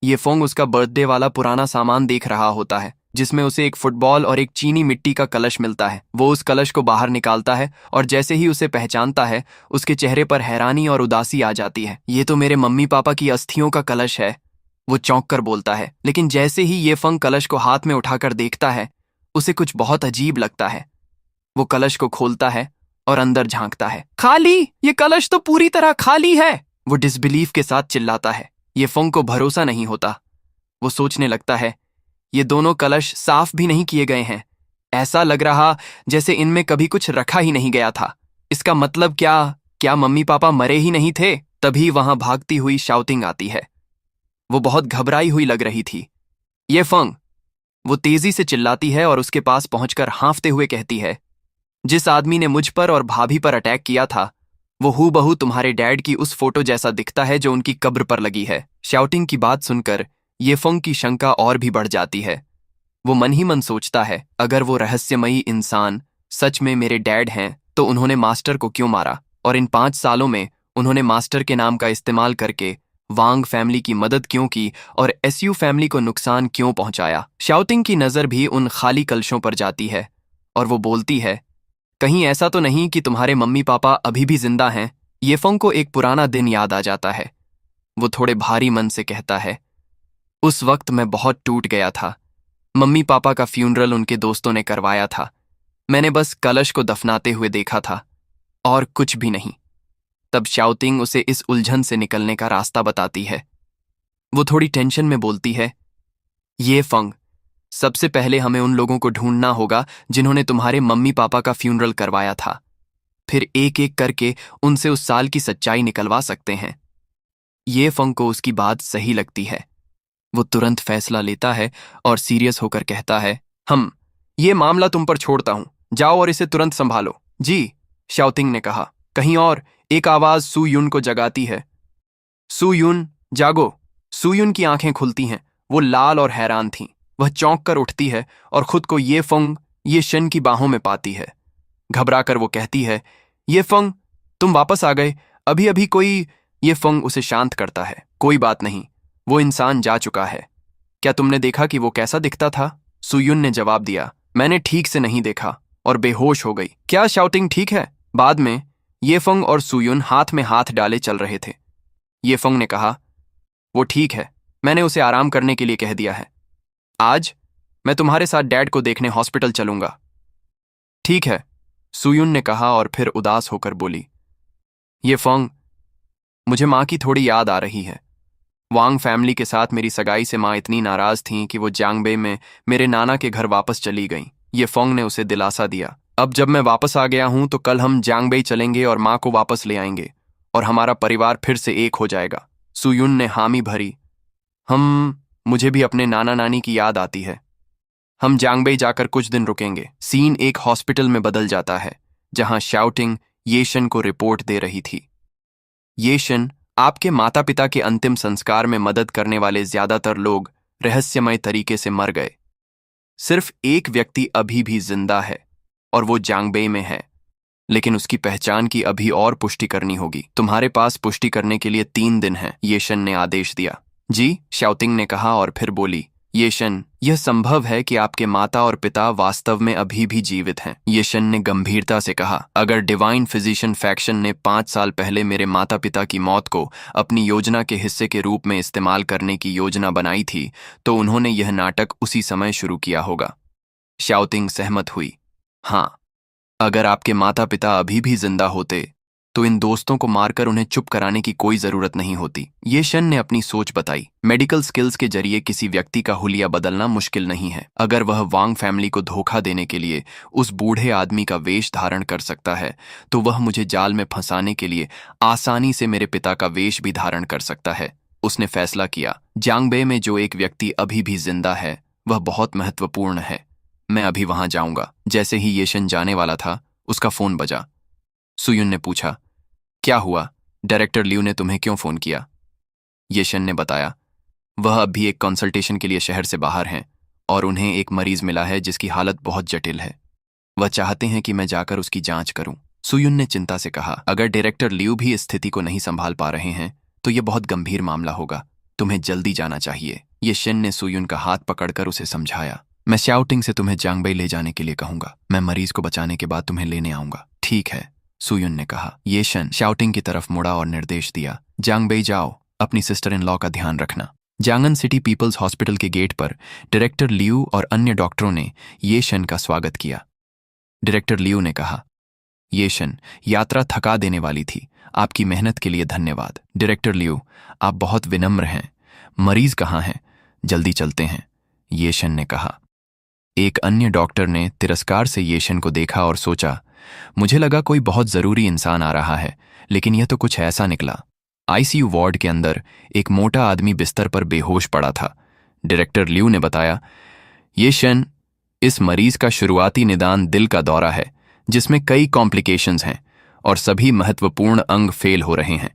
ये फोंग उसका बर्थडे वाला पुराना सामान देख रहा होता है, जिसमें उसे एक फुटबॉल और एक चीनी मिट्टी का कलश मिलता है। वो उस कलश को बाहर निकालता है और जैसे ही उसे पहचानता है, उसके चेहरे पर हैरानी और उदासी आ जाती है। ये तो मेरे मम्मी पापा की अस्थियों का कलश है, वो चौंक कर बोलता है। लेकिन जैसे ही ये फंग कलश को हाथ में उठाकर देखता है, उसे कुछ बहुत अजीब लगता है। वो कलश को खोलता है और अंदर झांकता है। खाली! ये कलश तो पूरी तरह खाली है! वो डिसबिलीफ के साथ चिल्लाता है। ये फंग को भरोसा नहीं होता। वो सोचने लगता है, ये दोनों कलश साफ भी नहीं किए गए हैं। ऐसा लग रहा जैसे इनमें कभी कुछ रखा ही नहीं गया था। इसका मतलब क्या मम्मी पापा मरे ही नहीं थे? तभी वहां भागती हुई शाउटिंग आती है। वो बहुत घबराई हुई लग रही थी। ये फंग! वो तेजी से चिल्लाती है और उसके पास पहुंचकर हांफते हुए कहती है, जिस आदमी ने मुझ पर और भाभी पर अटैक किया था, वो हूबहू तुम्हारे डैड की उस फोटो जैसा दिखता है जो उनकी कब्र पर लगी है। शाउटिंग की बात सुनकर ये फंग की शंका और भी बढ़ जाती है। वो मन ही मन सोचता है, अगर वो रहस्यमयी इंसान सच में मेरे डैड हैं, तो उन्होंने मास्टर को क्यों मारा? और इन 5 सालों में उन्होंने मास्टर के नाम का इस्तेमाल करके वांग फैमिली की मदद क्यों की और एसयू फैमिली को नुकसान क्यों पहुंचाया? शाउटिंग की नजर भी उन खाली कलशों पर जाती है और वो बोलती है, कहीं ऐसा तो नहीं कि तुम्हारे मम्मी पापा अभी भी जिंदा हैं? ये फंग को एक पुराना दिन याद आ जाता है। वो थोड़े भारी मन से कहता है, उस वक्त मैं बहुत टूट गया था। मम्मी पापा का फ्यूनरल उनके दोस्तों ने करवाया था। मैंने बस कलश को दफनाते हुए देखा था और कुछ भी नहीं। तब शाउटिंग उसे इस उलझन से निकलने का रास्ता बताती है। वो थोड़ी टेंशन में बोलती है, ये फंग, सबसे पहले हमें उन लोगों को ढूंढना होगा जिन्होंने तुम्हारे मम्मी पापा का फ्यूनरल करवाया था। फिर एक एक करके उनसे उस साल की सच्चाई निकलवा सकते हैं। ये फंग को उसकी बात सही लगती है। वो तुरंत फैसला लेता है और सीरियस होकर कहता है, हम ये मामला तुम पर छोड़ता हूं, जाओ और इसे तुरंत संभालो। जी, शाउटिंग ने कहा। कहीं और एक आवाज सू युन को जगाती है। सू युन, जागो! सू युन की आंखें खुलती हैं। वो लाल और हैरान थीं। वह चौंक कर उठती है और खुद को ये फंग, ये शन की बाहों में पाती है। घबराकर वो कहती है, ये फंग, तुम वापस आ गए? अभी अभी कोई... ये फंग उसे शांत करता है। कोई बात नहीं, वो इंसान जा चुका है। क्या तुमने देखा कि वो कैसा दिखता था? सुयुन ने जवाब दिया, मैंने ठीक से नहीं देखा और बेहोश हो गई। क्या शाउटिंग ठीक है? बाद में ये फंग और सुयुन हाथ में हाथ डाले चल रहे थे। ये फंग ने कहा, वो ठीक है, मैंने उसे आराम करने के लिए कह दिया है। आज मैं तुम्हारे साथ डैड को देखने हॉस्पिटल चलूंगा। ठीक है, सुयुन ने कहा और फिर उदास होकर बोली, ये फंग, मुझे माँ की थोड़ी याद आ रही है। वांग फैमिली के साथ मेरी सगाई से माँ इतनी नाराज थीं कि वो जांगबे में मेरे नाना के घर वापस चली गईं। ये फोंग ने उसे दिलासा दिया। अब जब मैं वापस आ गया हूं तो कल हम जांगबे चलेंगे और माँ को वापस ले आएंगे और हमारा परिवार फिर से एक हो जाएगा। सुयुन ने हामी भरी। मुझे भी अपने नाना नानी की याद आती है। हम जांगबे जाकर कुछ दिन रुकेंगे। सीन एक हॉस्पिटल में बदल जाता है, जहां शाउटिंग येशन को रिपोर्ट दे रही थी। येशन, आपके माता पिता के अंतिम संस्कार में मदद करने वाले ज्यादातर लोग रहस्यमय तरीके से मर गए। सिर्फ एक व्यक्ति अभी भी जिंदा है और वो जांगबे में है, लेकिन उसकी पहचान की अभी और पुष्टि करनी होगी। तुम्हारे पास पुष्टि करने के लिए 3 दिन हैं, येशन ने आदेश दिया। जी, शाउटिंग ने कहा और फिर बोली, येशन, यह संभव है कि आपके माता और पिता वास्तव में अभी भी जीवित हैं। येशन ने गंभीरता से कहा, अगर डिवाइन फिजिशियन फैक्शन ने 5 साल पहले मेरे माता पिता की मौत को अपनी योजना के हिस्से के रूप में इस्तेमाल करने की योजना बनाई थी, तो उन्होंने यह नाटक उसी समय शुरू किया होगा। शाउटिंग सहमत हुई। हाँ, अगर आपके माता पिता अभी भी जिंदा होते तो इन दोस्तों को मारकर उन्हें चुप कराने की कोई जरूरत नहीं होती। ये शन ने अपनी सोच बताई। मेडिकल स्किल्स के जरिए किसी व्यक्ति का हुलिया बदलना मुश्किल नहीं है। अगर वह वांग फैमिली को धोखा देने के लिए उस बूढ़े आदमी का वेश धारण कर सकता है, तो वह मुझे जाल में फंसाने के लिए आसानी से मेरे पिता का वेश भी धारण कर सकता है। उसने फैसला किया, जांगबे में जो एक व्यक्ति अभी भी जिंदा है वह बहुत महत्वपूर्ण है। मैं अभी वहां जाऊंगा। जैसे ही येशन जाने वाला था, उसका फोन बजा। सुयुन ने पूछा, क्या हुआ? डायरेक्टर लियू ने तुम्हें क्यों फोन किया? येशन ने बताया, वह अभी एक कंसल्टेशन के लिए शहर से बाहर हैं और उन्हें एक मरीज मिला है जिसकी हालत बहुत जटिल है। वह चाहते हैं कि मैं जाकर उसकी जांच करूं। सुयुन ने चिंता से कहा, अगर डायरेक्टर लियू भी इस स्थिति को नहीं संभाल पा रहे हैं तो यह बहुत गंभीर मामला होगा। तुम्हें जल्दी जाना चाहिए। ये शेन ने सुयुन का हाथ पकड़कर उसे समझाया। मैं शाउटिंग से तुम्हें जांगबई ले जाने के लिए कहूंगा। मैं मरीज को बचाने के बाद तुम्हें लेने आऊंगा। ठीक है, सुयुन ने कहा। ये शेन शाउटिंग की तरफ मुड़ा और निर्देश दिया, जांगबई जाओ, अपनी सिस्टर इन लॉ का ध्यान रखना। जांगन सिटी पीपल्स हॉस्पिटल के गेट पर डायरेक्टर लियू और अन्य डॉक्टरों ने ये शेन का स्वागत किया। डायरेक्टर लियू ने कहा, ये शेन, यात्रा थका देने वाली थी, आपकी मेहनत के लिए धन्यवाद। डायरेक्टर लियू, आप बहुत विनम्र हैं। मरीज कहाँ हैं? जल्दी चलते हैं, ये शेन ने कहा। एक अन्य डॉक्टर ने तिरस्कार से ये शेन को देखा और सोचा, मुझे लगा कोई बहुत जरूरी इंसान आ रहा है, लेकिन यह तो कुछ ऐसा निकला। आईसीयू वार्ड के अंदर एक मोटा आदमी बिस्तर पर बेहोश पड़ा था। डायरेक्टर लियू ने बताया, ये शेन, इस मरीज का शुरुआती निदान दिल का दौरा है, जिसमें कई कॉम्प्लिकेशंस हैं और सभी महत्वपूर्ण अंग फेल हो रहे हैं।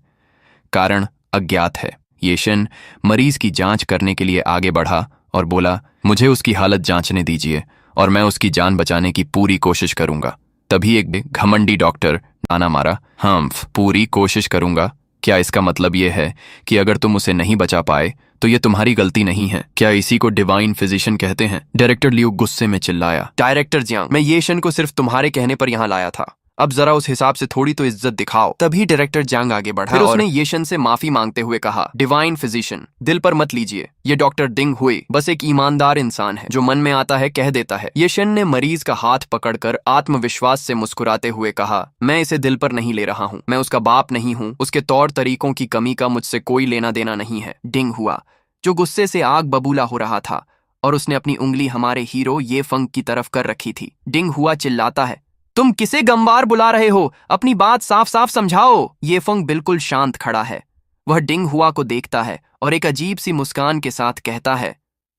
कारण अज्ञात है। ये शेन मरीज की जांच करने के लिए आगे बढ़ा और बोला, मुझे उसकी हालत जांचने दीजिए और मैं उसकी जान बचाने की पूरी कोशिश करूंगा। तभी एक घमंडी डॉक्टर ताना मारा, हम्फ, पूरी कोशिश करूंगा? क्या इसका मतलब यह है कि अगर तुम उसे नहीं बचा पाए तो यह तुम्हारी गलती नहीं है? क्या इसी को डिवाइन फिजिशियन कहते हैं? डायरेक्टर लियू गुस्से में चिल्लाया, डायरेक्टर जियांग, मैं ये शेन को सिर्फ तुम्हारे कहने पर यहाँ लाया था। अब जरा उस हिसाब से थोड़ी तो इज्जत दिखाओ। तभी डायरेक्टर जांग आगे बढ़ा, फिर उसने ये शेन से माफी मांगते हुए कहा, डिवाइन फिजिशियन, दिल पर मत लीजिए। ये डॉक्टर डिंग हुई बस एक ईमानदार इंसान है, जो मन में आता है कह देता है। ये शेन ने मरीज का हाथ पकड़कर आत्मविश्वास से मुस्कुराते हुए कहा, मैं इसे दिल पर नहीं ले रहा हूँ। मैं उसका बाप नहीं हूँ। उसके तौर तरीकों की कमी का मुझसे कोई लेना देना नहीं है। डिंग हुआ, जो गुस्से से आग बबूला हो रहा था, और उसने अपनी उंगली हमारे हीरो ये फंग की तरफ कर रखी थी। डिंग हुआ चिल्लाता है, तुम किसे गंवार बुला रहे हो? अपनी बात साफ साफ समझाओ। ये फंग बिल्कुल शांत खड़ा है। वह डिंग हुआ को देखता है और एक अजीब सी मुस्कान के साथ कहता है,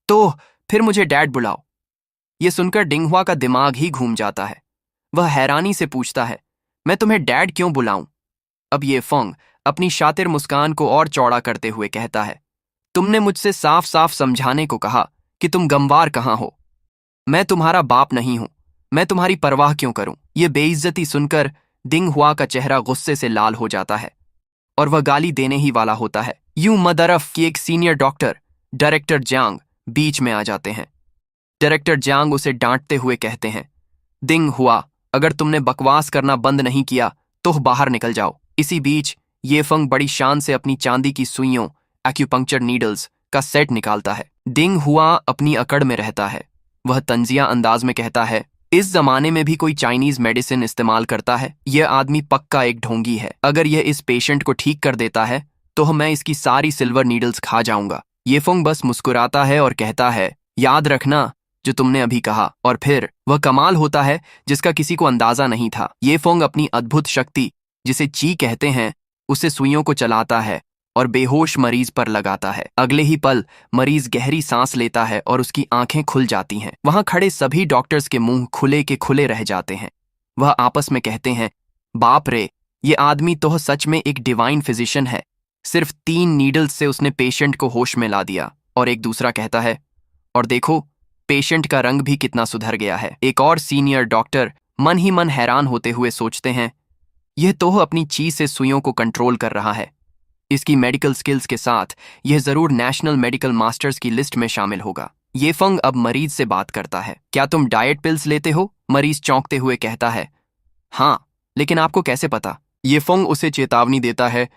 तो फिर मुझे डैड बुलाओ। ये सुनकर डिंग हुआ का दिमाग ही घूम जाता है। वह हैरानी से पूछता है, मैं तुम्हें डैड क्यों बुलाऊं? अब ये फंग अपनी शातिर मुस्कान को और चौड़ा करते हुए कहता है, तुमने मुझसे साफ साफ समझाने को कहा कि तुम गंवार कहाँ हो। मैं तुम्हारा बाप नहीं हूं। मैं तुम्हारी परवाह क्यों करूं? ये बेइज्जती सुनकर डिंग हुआ का चेहरा गुस्से से लाल हो जाता है और वह गाली देने ही वाला होता है। यूं मदरफ की एक सीनियर डॉक्टर डायरेक्टर जांग बीच में आ जाते हैं। डायरेक्टर जांग उसे डांटते हुए कहते हैं, डिंग हुआ, अगर तुमने बकवास करना बंद नहीं किया तो बाहर निकल जाओ। इसी बीच ये फंग बड़ी शान से अपनी चांदी की सुइयों, एक्यूपंक्चर नीडल्स का सेट निकालता है। डिंग हुआ अपनी अकड़ में रहता है। वह तंजिया अंदाज में कहता है, इस जमाने में भी कोई चाइनीज मेडिसिन इस्तेमाल करता है? यह आदमी पक्का एक ढोंगी है। अगर यह इस पेशेंट को ठीक कर देता है तो मैं इसकी सारी सिल्वर नीडल्स खा जाऊंगा। ये फंग बस मुस्कुराता है और कहता है, याद रखना जो तुमने अभी कहा। और फिर वह कमाल होता है जिसका किसी को अंदाजा नहीं था। ये फंग अपनी अद्भुत शक्ति, जिसे ची कहते हैं, उसे सुइयों को चलाता है और बेहोश मरीज पर लगाता है। अगले ही पल मरीज गहरी सांस लेता है और उसकी आंखें खुल जाती हैं। वहां खड़े सभी डॉक्टर्स के मुंह खुले के खुले रह जाते हैं। वह आपस में कहते हैं, बाप रे, ये आदमी तो सच में एक डिवाइन फिजिशियन है। सिर्फ 3 नीडल्स से उसने पेशेंट को होश में ला दिया। और एक दूसरा कहता है, और देखो, पेशेंट का रंग भी कितना सुधर गया है। एक और सीनियर डॉक्टर मन ही मन हैरान होते हुए सोचते हैं, यह तो अपनी चीज से सुइयों को कंट्रोल कर रहा है। इसकी मेडिकल स्किल्स के साथ यह जरूर नेशनल मेडिकल मास्टर्स की लिस्ट में शामिल होगा। ये फंग अब मरीज से बात करता है, क्या तुम डाइट पिल्स लेते हो? मरीज चौंकते हुए कहता है, हाँ, लेकिन आपको कैसे पता? ये फंग उसे चेतावनी देता है,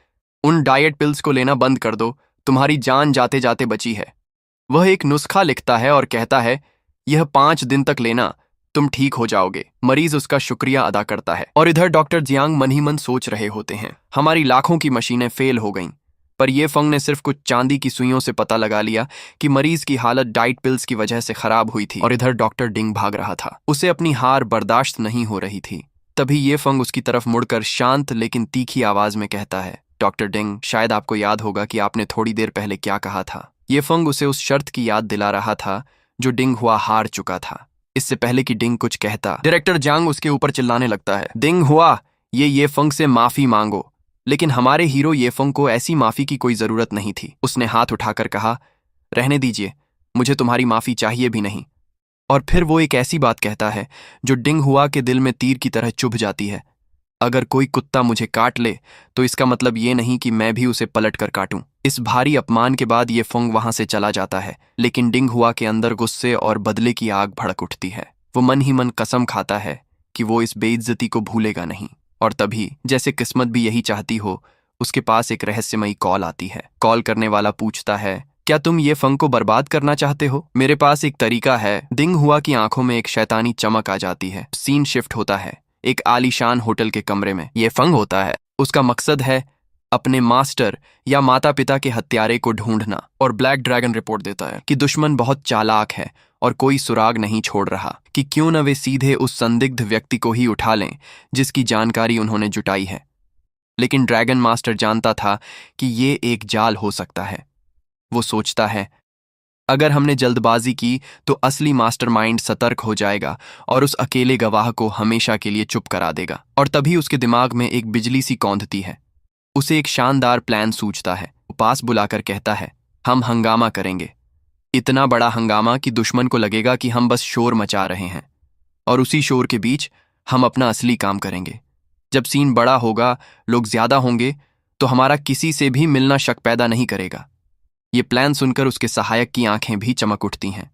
उन डाइट पिल्स को लेना बंद कर दो, तुम्हारी जान जाते जाते बची है। वह एक नुस्खा लिखता है और कहता है, यह 5 दिन तक लेना, तुम ठीक हो जाओगे। मरीज उसका शुक्रिया अदा करता है। और इधर डॉक्टर जियांग मन ही मन सोच रहे होते हैं, हमारी लाखों की मशीनें फेल हो गईं, पर यह फंग ने सिर्फ कुछ चांदी की सुइयों से पता लगा लिया कि मरीज की हालत डाइट पिल्स की वजह से खराब हुई थी। और इधर डॉक्टर डिंग भाग रहा था। उसे अपनी हार बर्दाश्त नहीं हो रही थी। तभी ये फंग उसकी तरफ मुड़कर शांत लेकिन तीखी आवाज में कहता है, डॉक्टर डिंग, शायद आपको याद होगा कि आपने थोड़ी देर पहले क्या कहा था। ये फंग उसे उस शर्त की याद दिला रहा था जो डिंग हुआ हार चुका था। इससे पहले कि डिंग कुछ कहता, डायरेक्टर जांग उसके ऊपर चिल्लाने लगता है, डिंग हुआ, ये फंग से माफी मांगो। लेकिन हमारे हीरो ये फंग को ऐसी माफी की कोई जरूरत नहीं थी। उसने हाथ उठाकर कहा, रहने दीजिए, मुझे तुम्हारी माफी चाहिए भी नहीं। और फिर वो एक ऐसी बात कहता है जो डिंग हुआ के दिल में तीर की तरह चुभ जाती है। अगर कोई कुत्ता मुझे काट ले तो इसका मतलब ये नहीं कि मैं भी उसे पलट कर काटूं। इस भारी अपमान के बाद ये फंग वहां से चला जाता है, लेकिन डिंग हुआ के अंदर गुस्से और बदले की आग भड़क उठती है। वो मन ही मन कसम खाता है कि वो इस बेइज्जती को भूलेगा नहीं। और तभी, जैसे किस्मत भी यही चाहती हो, उसके पास एक रहस्यमयी कॉल आती है। कॉल करने वाला पूछता है, क्या तुम ये फंग को बर्बाद करना चाहते हो? मेरे पास एक तरीका है। डिंग हुआ की आंखों में एक शैतानी चमक आ जाती है। सीन शिफ्ट होता है एक आलीशान होटल के कमरे में। ये फंग होता है, उसका मकसद है अपने मास्टर या माता पिता के हत्यारे को ढूंढना। और ब्लैक ड्रैगन रिपोर्ट देता है कि दुश्मन बहुत चालाक है और कोई सुराग नहीं छोड़ रहा कि क्यों न वे सीधे उस संदिग्ध व्यक्ति को ही उठा लें जिसकी जानकारी उन्होंने जुटाई है। लेकिन ड्रैगन मास्टर जानता था कि ये एक जाल हो सकता है। वो सोचता है, अगर हमने जल्दबाजी की तो असली मास्टरमाइंड सतर्क हो जाएगा और उस अकेले गवाह को हमेशा के लिए चुप करा देगा। और तभी उसके दिमाग में एक बिजली सी कौंधती है। उसे एक शानदार प्लान सूझता है। वो पास बुलाकर कहता है, हम हंगामा करेंगे, इतना बड़ा हंगामा कि दुश्मन को लगेगा कि हम बस शोर मचा रहे हैं, और उसी शोर के बीच हम अपना असली काम करेंगे। जब सीन बड़ा होगा, लोग ज्यादा होंगे, तो हमारा किसी से भी मिलना शक पैदा नहीं करेगा। ये प्लान सुनकर उसके सहायक की आंखें भी चमक उठती हैं।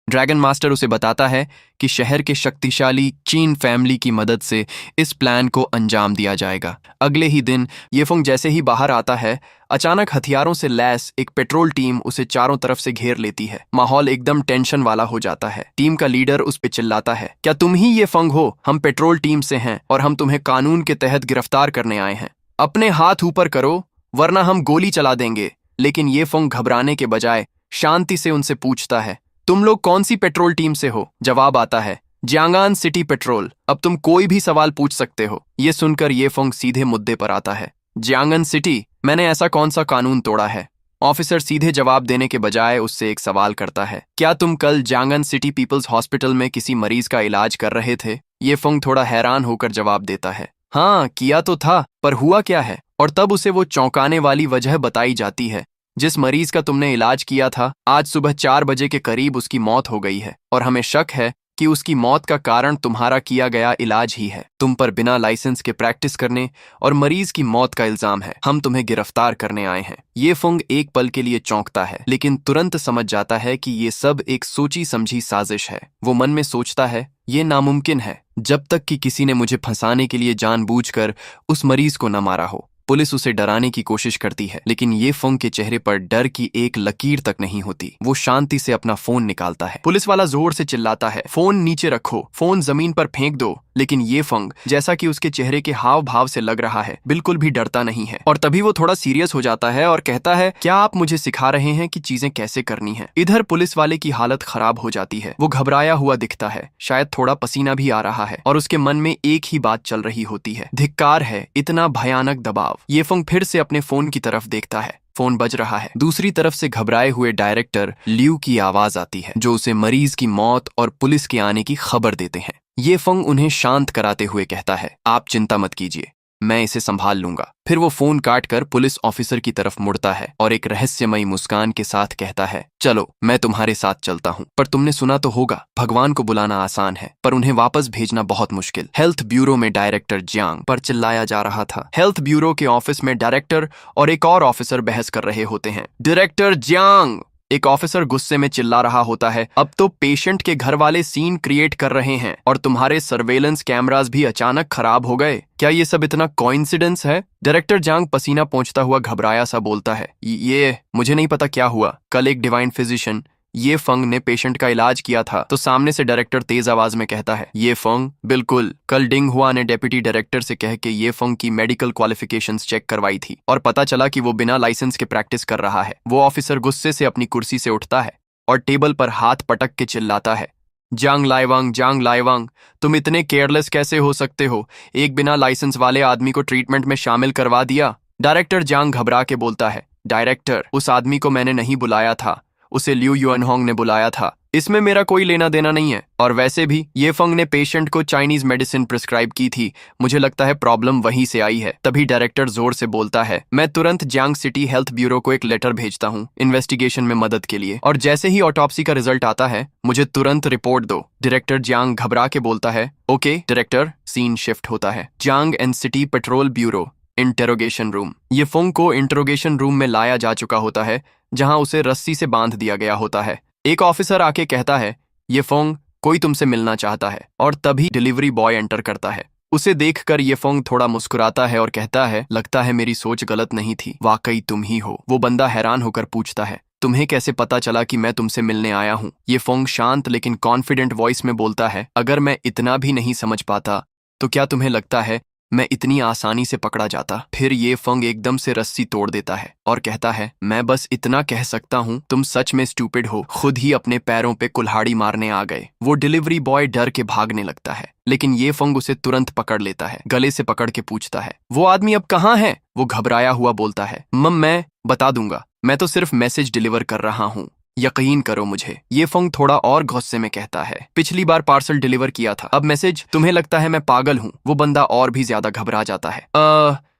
ड्रैगन मास्टर उसे बताता है कि शहर के शक्तिशाली चीन फैमिली की मदद से इस प्लान को अंजाम दिया जाएगा। अगले ही दिन ये फंग जैसे ही बाहर आता है, अचानक हथियारों से लैस एक पेट्रोल टीम उसे चारों तरफ से घेर लेती है। माहौल एकदम टेंशन वाला हो जाता है। टीम का लीडर उस पे चिल्लाता है, क्या तुम ही ये फंग हो? हम पेट्रोल टीम से हैं और हम तुम्हें कानून के तहत गिरफ्तार करने आए हैं। अपने हाथ ऊपर करो वरना हम गोली चला देंगे। लेकिन ये फंग घबराने के बजाय शांति से उनसे पूछता है, तुम लोग कौन सी पेट्रोल टीम से हो? जवाब आता है, जियांगान सिटी पेट्रोल। अब तुम कोई भी सवाल पूछ सकते हो। ये सुनकर ये फंग सीधे मुद्दे पर आता है, जियांगन सिटी, मैंने ऐसा कौन सा कानून तोड़ा है? ऑफिसर सीधे जवाब देने के बजाय उससे एक सवाल करता है, क्या तुम कल जियांगन सिटी पीपल्स हॉस्पिटल में किसी मरीज का इलाज कर रहे थे? ये फंग थोड़ा हैरान होकर जवाब देता है, हाँ किया तो था, पर हुआ क्या है? और तब उसे वो चौंकाने वाली वजह बताई जाती है, जिस मरीज का तुमने इलाज किया था, आज सुबह 4 बजे के करीब उसकी मौत हो गई है और हमें शक है कि उसकी मौत का कारण तुम्हारा किया गया इलाज ही है। तुम पर बिना लाइसेंस के प्रैक्टिस करने और मरीज की मौत का इल्जाम है। हम तुम्हें गिरफ्तार करने आए हैं। ये फंग एक पल के लिए चौंकता है, लेकिन तुरंत समझ जाता है कि ये सब एक सोची समझी साजिश है। वो मन में सोचता है, ये नामुमकिन है जब तक कि किसी ने मुझे फंसाने के लिए जानबूझकर उस मरीज को न मारा हो। पुलिस उसे डराने की कोशिश करती है, लेकिन ये फंग के चेहरे पर डर की एक लकीर तक नहीं होती। वो शांति से अपना फोन निकालता है। पुलिस वाला जोर से चिल्लाता है, फोन नीचे रखो, फोन जमीन पर फेंक दो। लेकिन ये फंग, जैसा कि उसके चेहरे के हाव भाव से लग रहा है, बिल्कुल भी डरता नहीं है। और तभी वो थोड़ा सीरियस हो जाता है और कहता है, क्या आप मुझे सिखा रहे हैं कि चीजें कैसे करनी है? इधर पुलिस वाले की हालत खराब हो जाती है। वो घबराया हुआ दिखता है, शायद थोड़ा पसीना भी आ रहा है, और उसके मन में एक ही बात चल रही होती है, धिक्कार है, इतना भयानक दबाव। ये फंग फिर से अपने फोन की तरफ देखता है। फोन बज रहा है। दूसरी तरफ से घबराए हुए डायरेक्टर ल्यू की आवाज आती है, जो उसे मरीज की मौत और पुलिस के आने की खबर देते हैं। ये फंग उन्हें शांत कराते हुए कहता है, आप चिंता मत कीजिए, मैं इसे संभाल लूंगा। फिर वो फोन काटकर पुलिस ऑफिसर की तरफ मुड़ता है और एक रहस्यमयी मुस्कान के साथ कहता है, चलो मैं तुम्हारे साथ चलता हूँ। पर तुमने सुना तो होगा, भगवान को बुलाना आसान है पर उन्हें वापस भेजना बहुत मुश्किल। हेल्थ ब्यूरो में डायरेक्टर जियांग पर चिल्लाया जा रहा था। हेल्थ ब्यूरो के ऑफिस में डायरेक्टर और एक और ऑफिसर बहस कर रहे होते हैं। डायरेक्टर जियांग, एक ऑफिसर गुस्से में चिल्ला रहा होता है, अब तो पेशेंट के घर वाले सीन क्रिएट कर रहे हैं और तुम्हारे सर्वेलेंस कैमरास भी अचानक खराब हो गए। क्या ये सब इतना कोइंसिडेंस है? डायरेक्टर जांग पसीना पोंछता हुआ घबराया सा बोलता है, ये मुझे नहीं पता क्या हुआ। कल एक डिवाइन फिजिशियन ये फंग ने पेशेंट का इलाज किया था। तो सामने से डायरेक्टर तेज आवाज में कहता है, ये फंग? बिल्कुल, कल डिंग हुआ ने डेप्यूटी डायरेक्टर से कह के ये फंग की मेडिकल क्वालिफिकेशंस चेक करवाई थी और पता चला कि वो बिना लाइसेंस के प्रैक्टिस कर रहा है। वो ऑफिसर गुस्से से अपनी कुर्सी से उठता है और टेबल पर हाथ पटक के चिल्लाता है, जांग लाइवांग, तुम इतने केयरलेस कैसे हो सकते हो? एक बिना लाइसेंस वाले आदमी को ट्रीटमेंट में शामिल करवा दिया। डायरेक्टर जांग घबरा के बोलता है, डायरेक्टर, उस आदमी को मैंने नहीं बुलाया था, उसे ल्यू युअनहोंग ने बुलाया था। इसमें मेरा कोई लेना देना नहीं है। और वैसे भी ये फंग ने पेशेंट को चाइनीज मेडिसिन प्रिस्क्राइब की थी, मुझे लगता है प्रॉब्लम वहीं से आई है। तभी डायरेक्टर जोर से बोलता है, मैं तुरंत जियांग सिटी हेल्थ ब्यूरो को एक लेटर भेजता हूँ इन्वेस्टिगेशन में मदद के लिए, और जैसे ही ऑटोप्सी का रिजल्ट आता है मुझे तुरंत रिपोर्ट दो। डायरेक्टर जियांग घबरा के बोलता है, ओके डायरेक्टर। सीन शिफ्ट होता है Jiang and city petrol bureau interrogation room. ये फंग को इंटेरोगेशन रूम में लाया जा चुका होता है, जहां उसे रस्सी से बांध दिया गया होता है। एक ऑफिसर आके कहता है, ये फोंग कोई तुमसे मिलना चाहता है। और तभी डिलीवरी बॉय एंटर करता है। उसे देखकर ये फोंग थोड़ा मुस्कुराता है और कहता है, लगता है मेरी सोच गलत नहीं थी, वाकई तुम ही हो। वो बंदा हैरान होकर पूछता है, तुम्हें कैसे पता चला कि मैं तुमसे मिलने आया हूँ? ये फोंग शांत लेकिन कॉन्फिडेंट वॉइस में बोलता है, अगर मैं इतना भी नहीं समझ पाता तो क्या तुम्हें लगता है मैं इतनी आसानी से पकड़ा जाता? फिर ये फंग एकदम से रस्सी तोड़ देता है और कहता है, मैं बस इतना कह सकता हूँ, तुम सच में स्टूपिड हो, खुद ही अपने पैरों पे कुल्हाड़ी मारने आ गए। वो डिलीवरी बॉय डर के भागने लगता है, लेकिन ये फंग उसे तुरंत पकड़ लेता है, गले से पकड़ के पूछता है, वो आदमी अब कहाँ है? वो घबराया हुआ बोलता है, मैं बता दूंगा, मैं तो सिर्फ मैसेज डिलीवर कर रहा हूँ, यकीन करो मुझे। ये फंग थोड़ा और गुस्से में कहता है, पिछली बार पार्सल डिलीवर किया था, अब मैसेज? तुम्हें लगता है मैं पागल हूँ? वो बंदा और भी ज्यादा घबरा जाता है।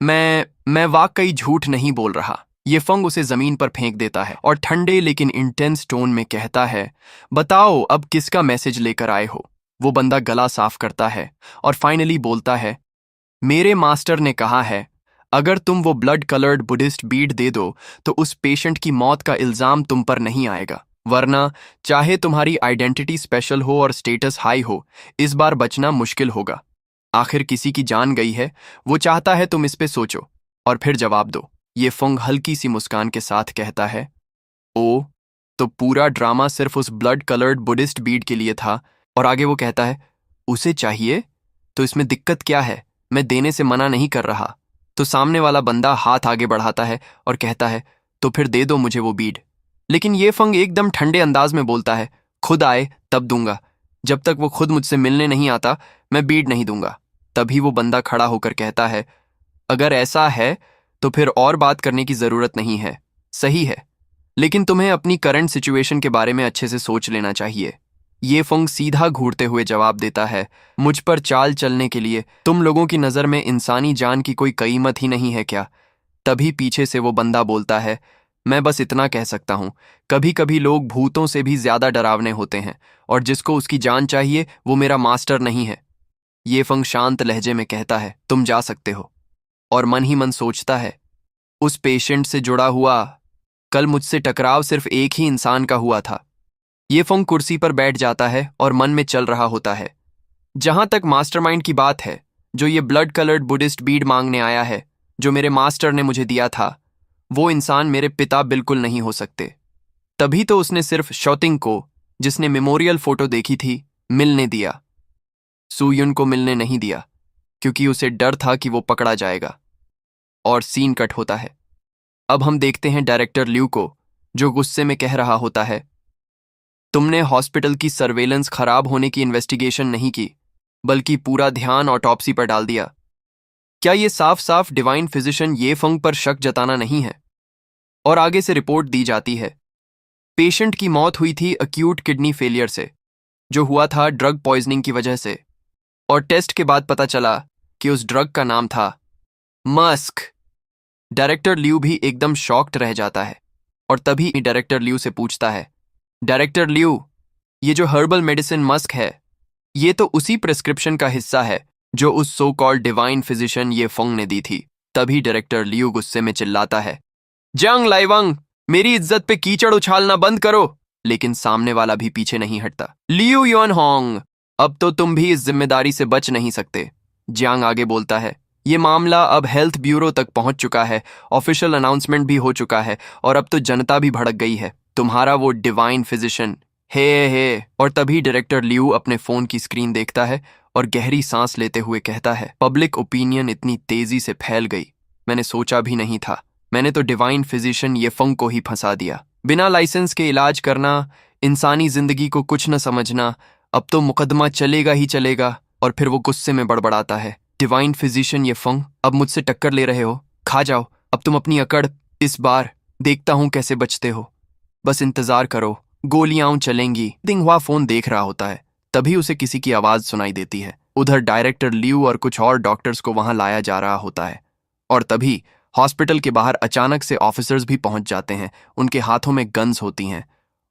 मैं वाकई झूठ नहीं बोल रहा। ये फंग उसे जमीन पर फेंक देता है और ठंडे लेकिन इंटेंस टोन में कहता है, बताओ अब किसका मैसेज लेकर आए हो? वो बंदा गला साफ करता है और फाइनली बोलता है, मेरे मास्टर ने कहा है अगर तुम वो ब्लड कलर्ड बुद्धिस्ट बीड दे दो तो उस पेशेंट की मौत का इल्जाम तुम पर नहीं आएगा, वरना चाहे तुम्हारी आइडेंटिटी स्पेशल हो और स्टेटस हाई हो, इस बार बचना मुश्किल होगा। आखिर किसी की जान गई है, वो चाहता है तुम इस पे सोचो और फिर जवाब दो। ये फंग हल्की सी मुस्कान के साथ कहता है, ओ, तो पूरा ड्रामा सिर्फ उस ब्लड कलर्ड बुद्धिस्ट बीड के लिए था। और आगे वो कहता है, उसे चाहिए तो इसमें दिक्कत क्या है, मैं देने से मना नहीं कर रहा। तो सामने वाला बंदा हाथ आगे बढ़ाता है और कहता है, तो फिर दे दो मुझे वो बीड। लेकिन ये फंग एकदम ठंडे अंदाज में बोलता है, खुद आए तब दूंगा, जब तक वो खुद मुझसे मिलने नहीं आता मैं बीड नहीं दूंगा। तभी वो बंदा खड़ा होकर कहता है, अगर ऐसा है तो फिर और बात करने की जरूरत नहीं है, सही है, लेकिन तुम्हें अपनी करंट सिचुएशन के बारे में अच्छे से सोच लेना चाहिए। ये फंग सीधा घूरते हुए जवाब देता है, मुझ पर चाल चलने के लिए तुम लोगों की नज़र में इंसानी जान की कोई कीमत ही नहीं है क्या? तभी पीछे से वो बंदा बोलता है, मैं बस इतना कह सकता हूँ, कभी कभी लोग भूतों से भी ज्यादा डरावने होते हैं, और जिसको उसकी जान चाहिए वो मेरा मास्टर नहीं है। ये फंग शांत लहजे में कहता है, तुम जा सकते हो। और मन ही मन सोचता है, उस पेशेंट से जुड़ा हुआ कल मुझसे टकराव सिर्फ एक ही इंसान का हुआ था। ये फंग कुर्सी पर बैठ जाता है और मन में चल रहा होता है, जहां तक मास्टरमाइंड की बात है, जो ये ब्लड कलर्ड बुद्धिस्ट बीड मांगने आया है, जो मेरे मास्टर ने मुझे दिया था, वो इंसान मेरे पिता बिल्कुल नहीं हो सकते। तभी तो उसने सिर्फ शॉटिंग को, जिसने मेमोरियल फोटो देखी थी, मिलने दिया, सुयुन को मिलने नहीं दिया, क्योंकि उसे डर था कि वो पकड़ा जाएगा। और सीन कट होता है। अब हम देखते हैं डायरेक्टर ल्यू को, जो गुस्से में कह रहा होता है, तुमने हॉस्पिटल की सर्वेलेंस खराब होने की इन्वेस्टिगेशन नहीं की, बल्कि पूरा ध्यान ऑटोप्सी पर डाल दिया। क्या ये साफ साफ डिवाइन फिजिशियन ये फंग पर शक जताना नहीं है? और आगे से रिपोर्ट दी जाती है, पेशेंट की मौत हुई थी अक्यूट किडनी फेलियर से, जो हुआ था ड्रग पॉइजनिंग की वजह से। और टेस्ट के बाद पता चला कि उस ड्रग का नाम था मस्क। डायरेक्टर ल्यू भी एकदम शॉक्ड रह जाता है और तभी डायरेक्टर ल्यू से पूछता है, डायरेक्टर ल्यू, ये जो हर्बल मेडिसिन मस्क है, ये तो उसी प्रिस्क्रिप्शन का हिस्सा है जो उस सो कॉल्ड डिवाइन फिजिशियन ये फंग ने दी थी। तभी डायरेक्टर ल्यू गुस्से में चिल्लाता है, जंग लाइवंग, मेरी इज्जत पे कीचड़ उछालना बंद करो। लेकिन सामने वाला भी पीछे नहीं हटता। लियू युन होंग, अब तो तुम भी इस जिम्मेदारी से बच नहीं सकते। जियांग आगे बोलता है, ये मामला अब हेल्थ ब्यूरो तक पहुंच चुका है, ऑफिशियल अनाउंसमेंट भी हो चुका है, और अब तो जनता भी भड़क गई है। तुम्हारा वो डिवाइन फिजिशियन हे। और तभी डायरेक्टर ल्यू अपने फोन की स्क्रीन देखता है और गहरी सांस लेते हुए कहता है, पब्लिक ओपिनियन इतनी तेजी से फैल गई, मैंने सोचा भी नहीं था। मैंने तो डिवाइन फिजिशियन ये फंग को ही फंसा दिया। बिना लाइसेंस के इलाज करना, इंसानी जिंदगी को कुछ न समझना, अब तो मुकदमा चलेगा ही चलेगा। और फिर वो गुस्से में बड़बड़ाता है, डिवाइन फिजिशियन ये फंग, अब मुझसे टक्कर ले रहे हो, खा जाओ अब तुम अपनी अकड़, इस बार देखता हूं कैसे बचते हो, बस इंतजार करो। गोलियां चलेंगी। दिंग हुआ फोन देख रहा होता है, तभी उसे किसी की आवाज सुनाई देती है। उधर डायरेक्टर लियू और कुछ और डॉक्टर्स को वहां लाया जा रहा होता है, और तभी हॉस्पिटल के बाहर अचानक से ऑफिसर्स भी पहुंच जाते हैं। उनके हाथों में गन्स होती हैं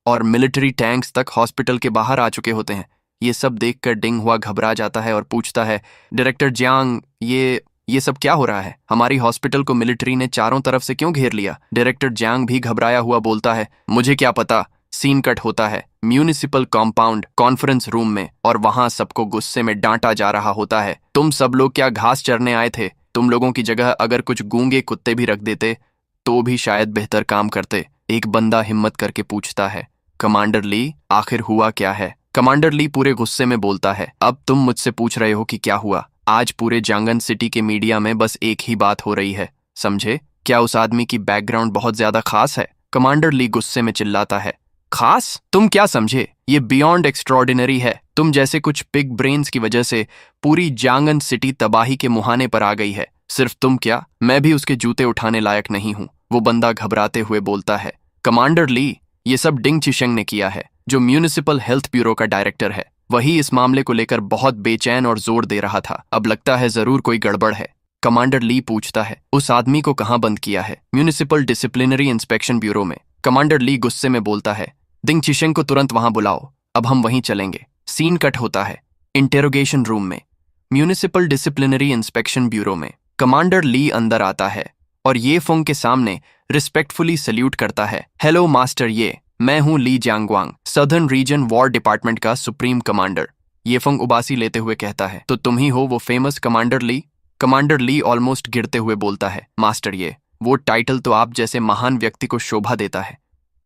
और मिलिट्री टैंक्स तक हॉस्पिटल के बाहर आ चुके होते हैं। ये सब देखकर डिंग हुआ घबरा जाता है और पूछता है, डायरेक्टर जियांग, ये सब क्या हो रहा है? हमारी हॉस्पिटल को मिलिट्री ने चारों तरफ से क्यों घेर लिया? डायरेक्टर जियांग भी घबराया हुआ बोलता है, मुझे क्या पता। सीन कट होता है म्यूनिसिपल कॉम्पाउंड कॉन्फ्रेंस रूम में, और वहां सबको गुस्से में डांटा जा रहा होता है। तुम सब लोग क्या घास चरने आए थे? तुम लोगों की जगह अगर कुछ गूंगे कुत्ते भी रख देते तो भी शायद बेहतर काम करते। एक बंदा हिम्मत करके पूछता है, कमांडर ली, आखिर हुआ क्या है? कमांडर ली पूरे गुस्से में बोलता है, अब तुम मुझसे पूछ रहे हो कि क्या हुआ? आज पूरे जांगन सिटी के मीडिया में बस एक ही बात हो रही है, समझे? क्या उस आदमी की बैकग्राउंड बहुत ज्यादा खास है? कमांडर ली गुस्से में चिल्लाता है, खास? तुम क्या समझे? ये बियॉन्ड एक्स्ट्रॉर्डिनरी है। तुम जैसे कुछ पिग ब्रेन्स की वजह से पूरी जांगन सिटी तबाही के मुहाने पर आ गई है। सिर्फ तुम क्या, मैं भी उसके जूते उठाने लायक नहीं हूं। वो बंदा घबराते हुए बोलता है, कमांडर ली, ये सब डिंग चिशेंग ने किया है, जो म्यूनिसिपल हेल्थ ब्यूरो का डायरेक्टर है। वही इस मामले को लेकर बहुत बेचैन और जोर दे रहा था। अब लगता है जरूर कोई गड़बड़ है। कमांडर ली पूछता है, उस आदमी को कहां बंद किया है? म्यूनिसिपल डिसिप्लिनरी इंस्पेक्शन ब्यूरो में। कमांडर ली गुस्से में बोलता है, डिंग चिशेंग को तुरंत वहां बुलाओ, अब हम वहीं चलेंगे। सीन कट होता है इंटेरोगेशन रूम में, म्यूनिसिपल डिसिप्लिनरी इंस्पेक्शन ब्यूरो में। कमांडर ली अंदर आता है और ये फोंग के सामने रिस्पेक्टफुली सल्यूट करता है। हेलो मास्टर ये, मैं हूं ली जियांगवांग, सदर्न रीजन वॉर डिपार्टमेंट का सुप्रीम कमांडर। ये फोंग उबासी लेते हुए कहता है, तो तुम ही हो वो फेमस कमांडर ली? कमांडर ली ऑलमोस्ट गिरते हुए बोलता है, मास्टर ये, वो टाइटल तो आप जैसे महान व्यक्ति को शोभा देता है।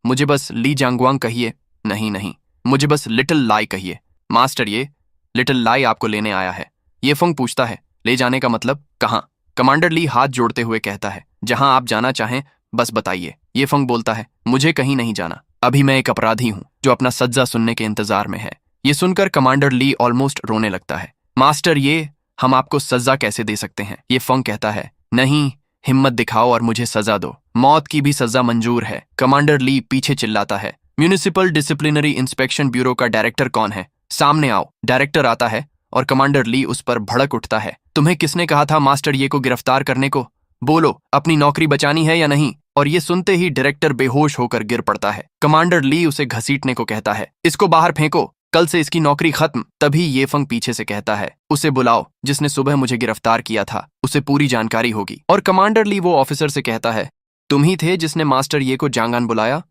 मुझे बस ली जियांगवांग कहिए। नहीं, मुझे बस लिटिल लाई कहिए। मास्टर ये, लिटिल लाई आपको लेने आया है। ये फोंग पूछता है, ले जाने का मतलब? कहाँ? कमांडर ली हाथ जोड़ते हुए कहता है, जहां आप जाना चाहें बस बताइए। ये फोंग बोलता है, मुझे कहीं नहीं जाना। अभी मैं एक अपराधी हूं जो अपना सज्जा सुनने के इंतजार में है। ये सुनकर कमांडर ली ऑलमोस्ट रोने लगता है। मास्टर ये, हम आपको सजा कैसे दे सकते हैं? ये फोंग कहता है, नहीं, हिम्मत दिखाओ और मुझे सजा दो। मौत की भी सजा मंजूर है। कमांडर ली पीछे चिल्लाता है, म्यूनिसिपल डिसिप्लिनरी इंस्पेक्शन ब्यूरो का डायरेक्टर कौन है? सामने आओ। डायरेक्टर आता है और कमांडर ली उस पर भड़क उठता है, तुम्हें किसने कहा था मास्टर ये को गिरफ्तार करने को? बोलो, अपनी नौकरी बचानी है या नहीं? और ये सुनते ही डायरेक्टर बेहोश होकर गिर पड़ता है। कमांडर ली उसे घसीटने को कहता है, इसको बाहर फेंको, कल से इसकी नौकरी खत्म। तभी ये फंग पीछे से कहता है, उसे बुलाओ, जिसने सुबह मुझे गिरफ्तार किया था, उसे पूरी जानकारी होगी। और कमांडर ली वो ऑफिसर से कहता है, तुम ही थे जिसने मास्टर ये को जांगान बुलाया?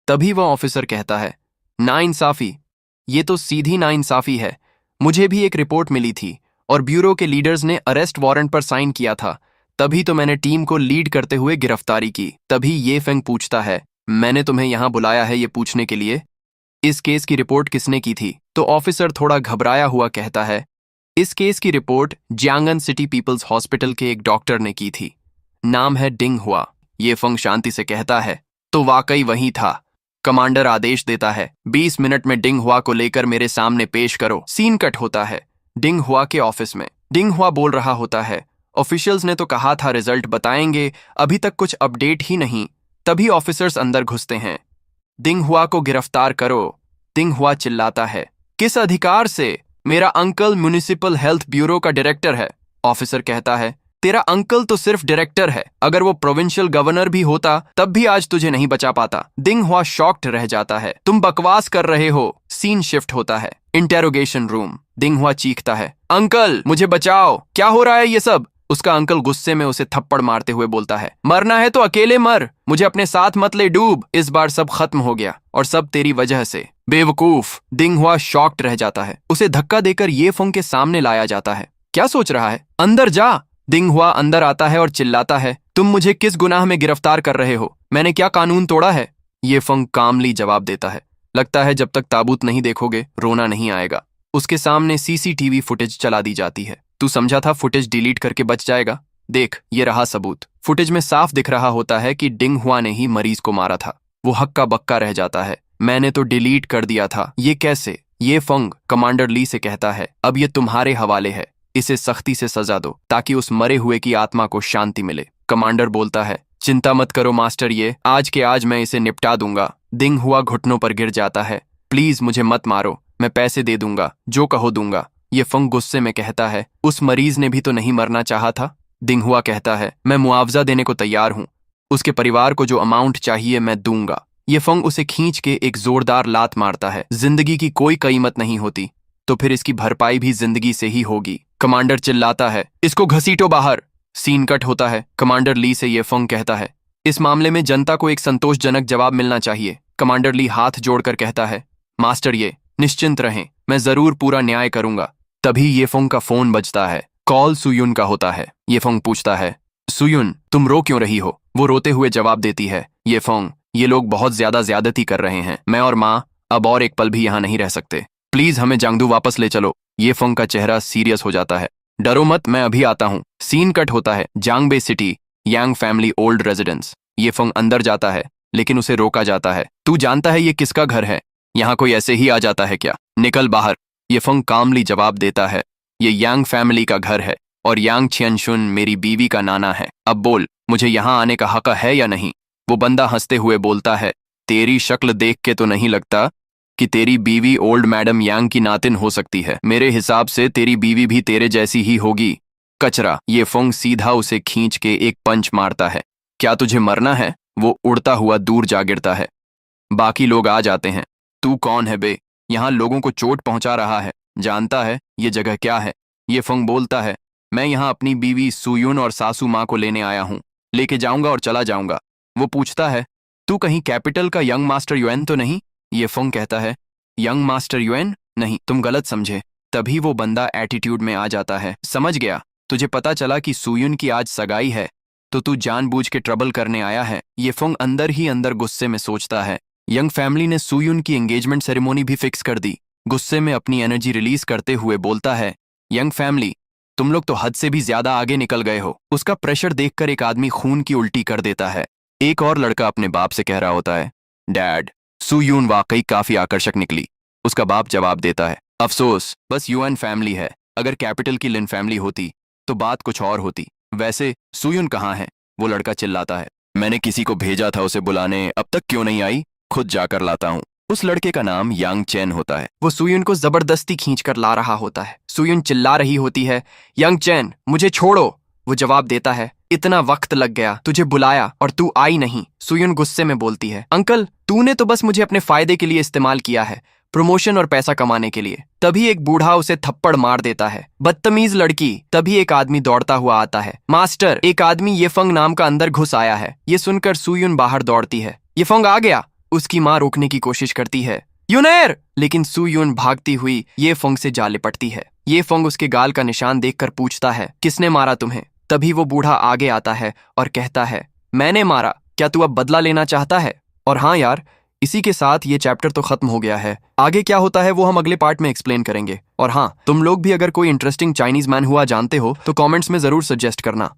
तभी वह ऑफिसर कहता है, नाइंसाफी, ये तो सीधी नाइंसाफी है। मुझे भी एक रिपोर्ट मिली थी और ब्यूरो के लीडर्स ने अरेस्ट वारंट पर साइन किया था, तभी तो मैंने टीम को लीड करते हुए गिरफ्तारी की। तभी ये फेंग पूछता है, मैंने तुम्हें यहां बुलाया है ये पूछने के लिए, इस केस की रिपोर्ट किसने की थी? तो ऑफिसर थोड़ा घबराया हुआ कहता है, इस केस की रिपोर्ट जियांगन सिटी पीपल्स हॉस्पिटल के एक डॉक्टर ने की थी, नाम है डिंग हुआ। ये फेंग शांति से कहता है, तो वाकई वही था। कमांडर आदेश देता है, 20 मिनट में डिंग हुआ को लेकर मेरे सामने पेश करो। सीन कट होता है डिंग हुआ के ऑफिस में। डिंग हुआ बोल रहा होता है, ऑफिशियल्स ने तो कहा था रिजल्ट बताएंगे, अभी तक कुछ अपडेट ही नहीं। तभी ऑफिसर्स अंदर घुसते हैं। डिंग हुआ को गिरफ्तार करो। डिंग हुआ चिल्लाता है, किस अधिकार से? मेरा अंकल म्युनिसिपल हेल्थ ब्यूरो का डायरेक्टर है। ऑफिसर कहता है, तेरा अंकल तो सिर्फ डायरेक्टर है, अगर वो प्रोविंशियल गवर्नर भी होता तब भी आज तुझे नहीं बचा पाता। डिंग हुआ शॉक्ड रह जाता है, तुम बकवास कर रहे हो। सीन शिफ्ट होता है इंटेरोगेशन रूम। डिंग हुआ चीखता है, अंकल मुझे बचाओ, क्या हो रहा है ये सब? उसका अंकल गुस्से में उसे थप्पड़ मारते हुए बोलता है, मरना है तो अकेले मर, मुझे अपने साथ मत ले डूब। इस बार सब खत्म हो गया और सब तेरी वजह से। बेवकूफ। डिंग हुआ शॉक्ड रह जाता है। उसे धक्का देकर ये फोंग के सामने लाया जाता है। क्या सोच रहा है? अंदर जा। डिंग हुआ अंदर आता है और चिल्लाता है, तुम मुझे किस गुनाह में गिरफ्तार कर रहे हो? मैंने क्या कानून तोड़ा है? ये फोंग कामली जवाब देता है, लगता है जब तक ताबूत नहीं देखोगे रोना नहीं आएगा। उसके सामने सीसीटीवी फुटेज चला दी जाती है। तू समझा था फुटेज डिलीट करके बच जाएगा? देख, ये रहा सबूत। फुटेज में साफ दिख रहा होता है कि डिंग हुआ ने ही मरीज को मारा था। वो हक्का बक्का रह जाता है, मैंने तो डिलीट कर दिया था। ये कैसे? ये फोंग कमांडर ली से कहता है, अब ये तुम्हारे हवाले है, इसे सख्ती से सजा दो ताकि उस मरे हुए की आत्मा को शांति मिले। कमांडर बोलता है, चिंता मत करो मास्टर, ये आज के आज मैं इसे निपटा दूंगा। दिंग हुआ घुटनों पर गिर जाता है। प्लीज मुझे मत मारो, मैं पैसे दे दूंगा, जो कहो दूंगा। ये फंग गुस्से में कहता है, उस मरीज ने भी तो नहीं मरना चाहा था। दिंग हुआ कहता है, मैं मुआवजा देने को तैयार हूं, उसके परिवार को जो अमाउंट चाहिए मैं दूंगा। ये फंग उसे खींच के एक जोरदार लात मारता है। जिंदगी की कोई कीमत नहीं होती तो फिर इसकी भरपाई भी जिंदगी से ही होगी। कमांडर चिल्लाता है, इसको घसीटो बाहर। सीन कट होता है। कमांडर ली से ये फंग कहता है, इस मामले में जनता को एक संतोषजनक जवाब मिलना चाहिए। कमांडर ली हाथ जोड़कर कहता है, मास्टर ये निश्चिंत रहें, मैं जरूर पूरा न्याय करूंगा। तभी ये फंग का फोन बजता है। कॉल सुयुन का होता है। ये फंग पूछता है, सुयुन तुम रो क्यों रही हो? वो रोते हुए जवाब देती है, ये फंग, ये लोग बहुत ज्यादा ज्यादती कर रहे हैं। मैं और माँ अब और एक पल भी यहाँ नहीं रह सकते। प्लीज हमें जांगदू वापस ले चलो। ये फंग का चेहरा सीरियस हो जाता है। डरो मत, मैं अभी आता हूँ। सीन कट होता है। जांगबे सिटी, यांग फैमिली ओल्ड रेजिडेंस। ये फंग अंदर जाता है लेकिन उसे रोका जाता है। तू जानता है ये किसका घर है? यहाँ कोई ऐसे ही आ जाता है क्या? निकल बाहर। ये फंग कामली जवाब देता है, ये यांग फैमिली का घर है और यांग छियनशुन मेरी बीवी का नाना है। अब बोल, मुझे यहाँ आने का हक है या नहीं? वो बंदा हंसते हुए बोलता है, तेरी शक्ल देख के तो नहीं लगता कि तेरी बीवी ओल्ड मैडम यांग की नातिन हो सकती है। मेरे हिसाब से तेरी बीवी भी तेरे जैसी ही होगी। कचरा। ये फंग सीधा उसे खींच के एक पंच मारता है। क्या तुझे मरना है? वो उड़ता हुआ दूर जा गिरता है। बाकी लोग आ जाते हैं। तू कौन है बे? यहाँ लोगों को चोट पहुंचा रहा है। जानता है ये जगह क्या है? ये फंग बोलता है, मैं यहाँ अपनी बीवी सुयुन और सासू माँ को लेने आया हूँ। लेके जाऊंगा और चला जाऊंगा। वो पूछता है, तू कहीं कैपिटल का यंग मास्टर युएन तो नहीं? ये फंग कहता है, यंग मास्टर युएन नहीं, तुम गलत समझे। तभी वो बंदा एटीट्यूड में आ जाता है, समझ गया, तुझे पता चला कि सुयुन की आज सगाई है तो तू जानबूझ के ट्रबल करने आया है। ये फंग अंदर ही अंदर गुस्से में सोचता है, यंग फैमिली ने सुयुन की एंगेजमेंट सेरेमोनी भी फिक्स कर दी। गुस्से में अपनी एनर्जी रिलीज करते हुए बोलता है, यंग फैमिली, तुम लोग तो हद से भी ज्यादा आगे निकल गए हो। उसका प्रेशर देखकर एक आदमी खून की उल्टी कर देता है। एक और लड़का अपने बाप से कह रहा होता है, डैड, सुयून वाकई काफी आकर्षक निकली। उसका बाप जवाब देता है, अफसोस, बस यूएन फैमिली है। अगर कैपिटल की लिन फैमिली होती तो बात कुछ और होती। वैसे सुयुन कहाँ है? वो लड़का चिल्लाता है, मैंने किसी को भेजा था उसे बुलाने, अब तक क्यों नहीं आई? खुद जाकर लाता हूँ। उस लड़के का नाम यांग चैन होता है। वो सुयुन को जबरदस्ती खींचकर ला रहा होता है। सुयुन चिल्ला रही होती है, यांग चैन मुझे छोड़ो। वो जवाब देता है, इतना वक्त लग गया, तुझे बुलाया और तू आई नहीं। सुयुन गुस्से में बोलती है, अंकल तूने तो बस मुझे अपने फायदे के लिए इस्तेमाल किया है, प्रमोशन और पैसा कमाने के लिए। तभी एक बूढ़ा उसे थप्पड़ मार देता है। बदतमीज लड़की। तभी एक आदमी दौड़ता हुआ आता है। मास्टर, एक आदमी ये फंग नाम का अंदर घुस आया है। ये सुनकर सुयुन बाहर दौड़ती है। ये फंग आ गया। उसकी माँ रोकने की कोशिश करती है, यूनेर, लेकिन सुयुन भागती हुई ये फंग से जा लिपटती है। ये फंग उसके गाल का निशान देखकर पूछता है, किसने मारा तुम्हें? तभी वो बूढ़ा आगे आता है और कहता है, मैंने मारा। क्या तू अब बदला लेना चाहता है? और हाँ यार, इसी के साथ ये चैप्टर तो खत्म हो गया है। आगे क्या होता है वो हम अगले पार्ट में एक्सप्लेन करेंगे। और हाँ, तुम लोग भी अगर कोई इंटरेस्टिंग चाइनीज मैन हुआ जानते हो तो कमेंट्स में जरूर सजेस्ट करना।